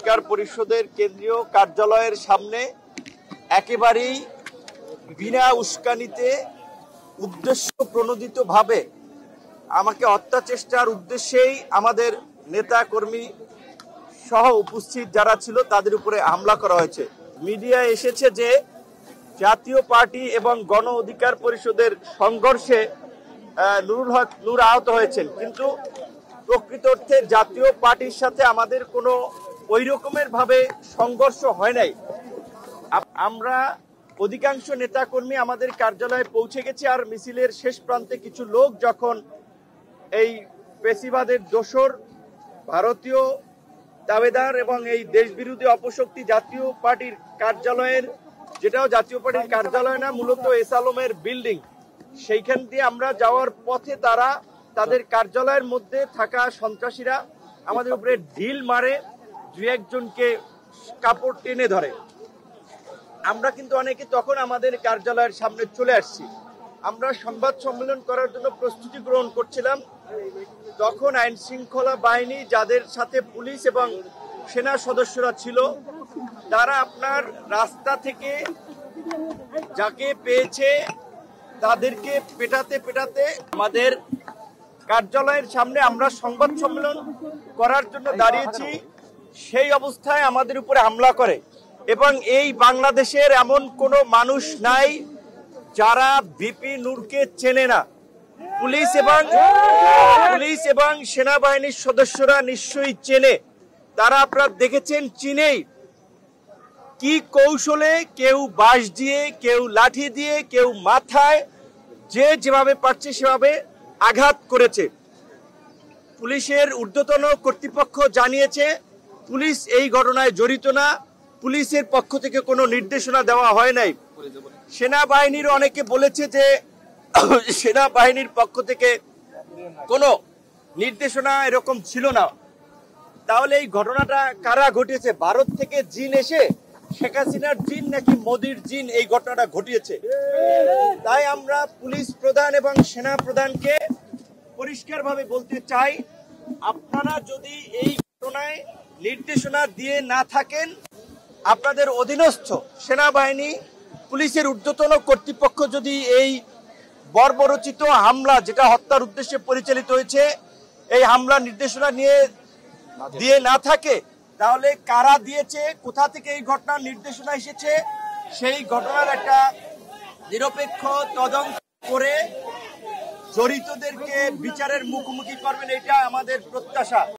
অধিকার পরিষদের কেন্দ্রীয় কার্যালয়ের সামনে একেবারেই বিনা উস্কানিতে উদ্দেশ্য প্রণোদিতভাবে আমাকে হত্যা চেষ্টার উদ্দেশ্যেই আমাদের নেতা কর্মী সহ উপস্থিত যারা ছিল তাদের উপরে হামলা করা হয়েছে। মিডিয়ায় এসেছে যে জাতীয় পার্টি এবং গণ অধিকার পরিষদের সংঘর্ষে নুরুল হক নূর আহত হয়েছেন, কিন্তু প্রকৃত অর্থে জাতীয় পার্টির সাথে আমাদের কোনো ওই রকমের ভাবে সংঘর্ষ হয় নাই। আমরা অধিকাংশ নেতাকর্মী আমাদের কার্যালয়ে পৌঁছে গেছি, আর মিছিলের শেষ প্রান্তে কিছু লোক যখন এই পেশিবাদের দোসর ভারতীয় দাবেদার এবং এই দেশবিরোধী অপশক্তি জাতীয় পার্টির কার্যালয়ের, যেটাও জাতীয় পার্টির কার্যালয় না, মূলত এস আলমের বিল্ডিং, সেইখান দিয়ে আমরা যাওয়ার পথে তারা তাদের কার্যালয়ের মধ্যে থাকা সন্ত্রাসীরা আমাদের উপরে ঢিল মারে, দু একজনকে কাপড় টেনে ধরে। আমরা কিন্তু অনেকে তখন আমাদের কার্যালয়ের সামনে চলে আসছি। আমরা সংবাদ সম্মেলন করার জন্য প্রস্তুতি গ্রহণ করছিলাম, তখন আইন শৃঙ্খলা বাহিনী যাদের সাথে পুলিশ এবং সেনা সদস্যরা ছিল, তারা আপনার রাস্তা থেকে যাকে পেয়েছে তাদেরকে পেটাতে পেটাতে আমাদের কার্যালয়ের সামনে আমরা সংবাদ সম্মেলন করার জন্য দাঁড়িয়েছি, সেই অবস্থায় আমাদের উপরে হামলা করে। এবং এই বাংলাদেশের এমন কোনো মানুষ নাই যারা ভিপি নূরকে চেনে না। পুলিশ এবং সেনাবাহিনীর সদস্যরা নিশ্চয়ই চেনে। তারা আপনারা দেখেছেন চিনেই কি কৌশলে, কেউ বাঁশ দিয়ে, কেউ লাঠি দিয়ে, কেউ মাথায়, যে যেভাবে পারছে সেভাবে আঘাত করেছে। পুলিশের ঊর্ধ্বতন কর্তৃপক্ষ জানিয়েছে পুলিশ এই ঘটনায় জড়িত না, পুলিশের পক্ষ থেকে কোনো নির্দেশনা দেওয়া হয় নাই। সেনাবাহিনীর অনেকে বলেছে যে সেনাবাহিনীর পক্ষ থেকে কোনো নির্দেশনা এরকম ছিল না। তাহলে এই ঘটনাটা কারা ঘটিয়েছে? ভারত থেকে জিন এসে শেখ হাসিনার জিন নাকি মোদির জিন এই ঘটনাটা ঘটিয়েছে? তাই আমরা পুলিশ প্রধান এবং সেনা প্রধানকে পরিষ্কারভাবে বলতে চাই, আপনারা যদি এই ঘটনায় নির্দেশনা দিয়ে না থাকেন, আপনাদের অধীনস্থ সেনাবাহিনী, পুলিশের ঊর্ধ্বতন কর্তৃপক্ষ যদি এই বর্বরচিত হামলা, যেটা হত্যার উদ্দেশ্যে পরিচালিত হয়েছে, এই হামলা নির্দেশনা দিয়ে না থাকে, তাহলে কারা দিয়েছে, কোথা থেকে এই ঘটনার নির্দেশনা এসেছে, সেই ঘটনার একটা নিরপেক্ষ তদন্ত করে জড়িতদেরকে বিচারের মুখোমুখি করবেন, এটা আমাদের প্রত্যাশা।